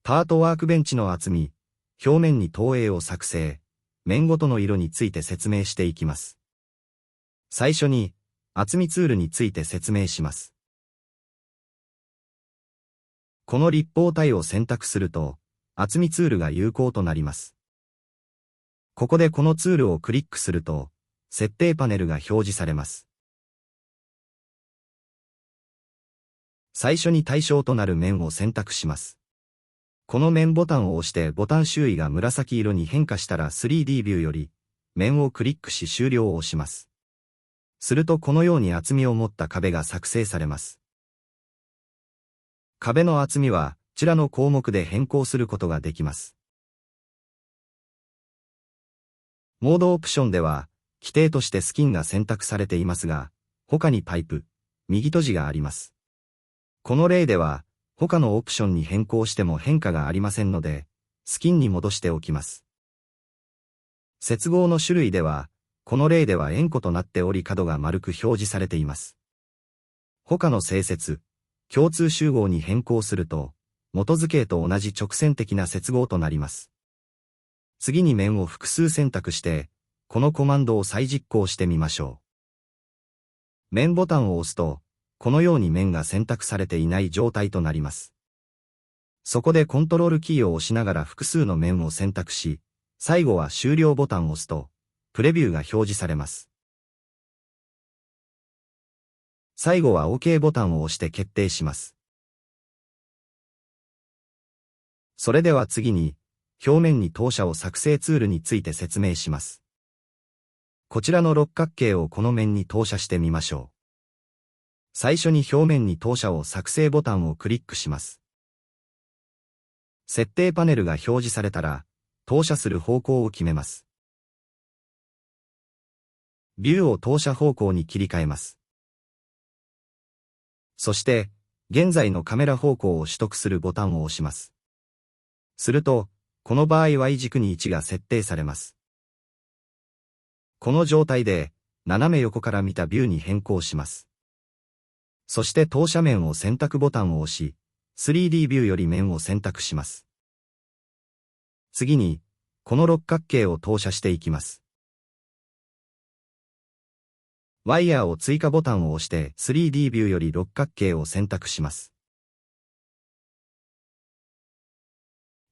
パートワークベンチの厚み、表面に投影を作成、面ごとの色について説明していきます。最初に、厚みツールについて説明します。この立方体を選択すると、厚みツールが有効となります。ここでこのツールをクリックすると、設定パネルが表示されます。最初に対象となる面を選択します。この面ボタンを押してボタン周囲が紫色に変化したら 3D ビューより、面をクリックし終了を押します。するとこのように厚みを持った壁が作成されます。壁の厚みは、こちらの項目で変更することができます。モードオプションでは、規定としてスキンが選択されていますが、他にパイプ、右閉じがあります。この例では、他のオプションに変更しても変化がありませんので、スキンに戻しておきます。接合の種類では、この例では円弧となっており角が丸く表示されています。他の整節、共通集合に変更すると、元図形と同じ直線的な接合となります。次に面を複数選択して、このコマンドを再実行してみましょう。面ボタンを押すと、このように面が選択されていない状態となります。そこでコントロールキーを押しながら複数の面を選択し、最後は終了ボタンを押すと、プレビューが表示されます。最後は OK ボタンを押して決定します。それでは次に、表面に投射を作成ツールについて説明します。こちらの六角形をこの面に投射してみましょう。最初に表面に投射を作成ボタンをクリックします。設定パネルが表示されたら、投射する方向を決めます。ビューを投射方向に切り替えます。そして、現在のカメラ方向を取得するボタンを押します。すると、この場合 Y 軸に位置が設定されます。この状態で、斜め横から見たビューに変更します。そして投射面を選択ボタンを押し、3D ビューより面を選択します。次に、この六角形を投射していきます。ワイヤーを追加ボタンを押して 3D ビューより六角形を選択します。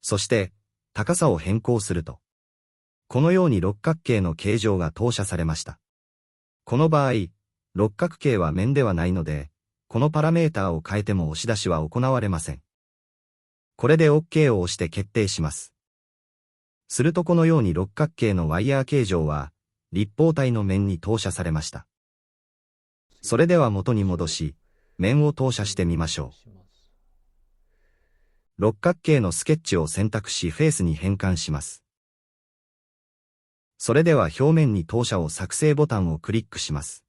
そして、高さを変更すると、このように六角形の形状が投射されました。この場合、六角形は面ではないので、このパラメーターを変えても押し出しは行われません。これで OK を押して決定します。するとこのように六角形のワイヤー形状は、立方体の面に投射されました。それでは元に戻し、面を投射してみましょう。六角形のスケッチを選択しフェイスに変換します。それでは表面に投射を作成ボタンをクリックします。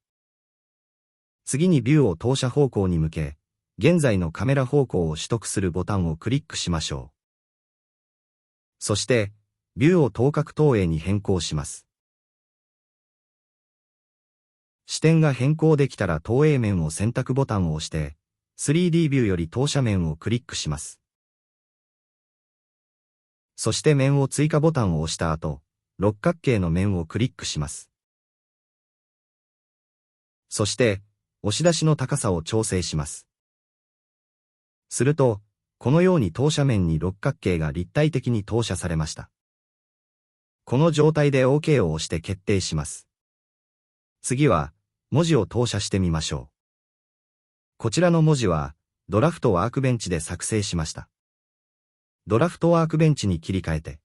次にビューを投射方向に向け、現在のカメラ方向を取得するボタンをクリックしましょう。そして、ビューを等角投影に変更します。視点が変更できたら投影面を選択ボタンを押して、3D ビューより投射面をクリックします。そして面を追加ボタンを押した後、六角形の面をクリックします。そして、押し出しの高さを調整します。すると、このように投射面に六角形が立体的に投射されました。この状態で OK を押して決定します。次は、文字を投射してみましょう。こちらの文字は、ドラフトワークベンチで作成しました。ドラフトワークベンチに切り替えて、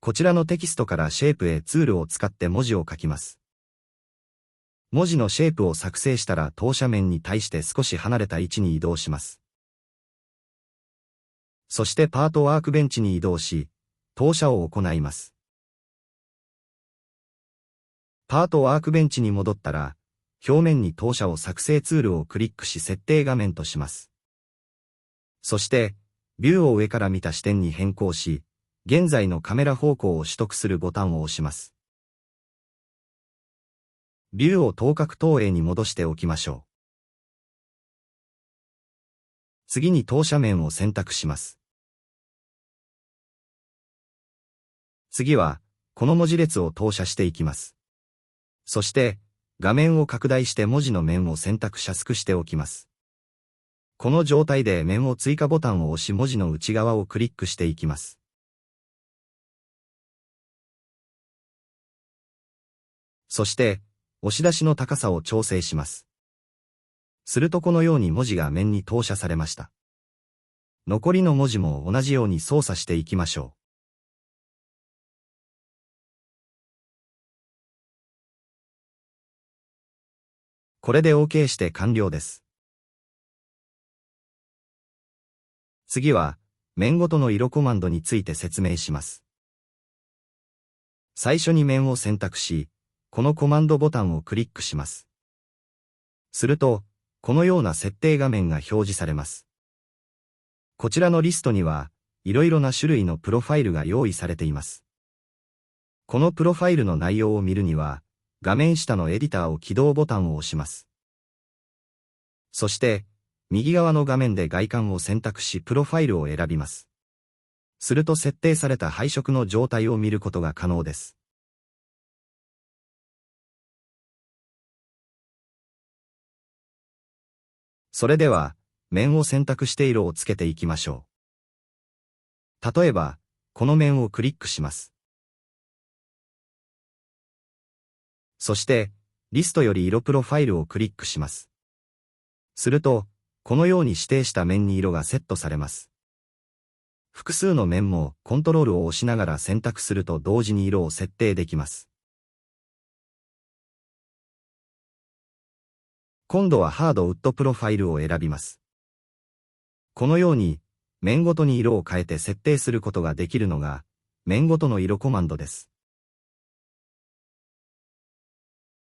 こちらのテキストからシェイプへツールを使って文字を書きます。文字のシェイプを作成したら投射面に対して少し離れた位置に移動します。そしてパートワークベンチに移動し、投射を行います。パートワークベンチに戻ったら、表面に投射を作成ツールをクリックし設定画面とします。そして、ビューを上から見た視点に変更し、現在のカメラ方向を取得するボタンを押します。ビューを等角投影に戻しておきましょう。次に投射面を選択します。次は、この文字列を投射していきます。そして、画面を拡大して文字の面を選択しやすくしておきます。この状態で面を追加ボタンを押し文字の内側をクリックしていきます。そして、押し出しの高さを調整します。するとこのように文字が面に投射されました。残りの文字も同じように操作していきましょう。これで OK して完了です。次は、面ごとの色コマンドについて説明します。最初に面を選択し、このコマンドボタンをクリックします。すると、このような設定画面が表示されます。こちらのリストには、いろいろな種類のプロファイルが用意されています。このプロファイルの内容を見るには、画面下のエディターを起動ボタンを押します。そして、右側の画面で外観を選択しプロファイルを選びます。すると設定された配色の状態を見ることが可能です。それでは、面を選択して色をつけていきましょう。例えば、この面をクリックします。そして、リストより色プロファイルをクリックします。すると、このように指定した面に色がセットされます。複数の面もコントロールを押しながら選択すると同時に色を設定できます。今度はハードウッドプロファイルを選びます。このように、面ごとに色を変えて設定することができるのが、面ごとの色コマンドです。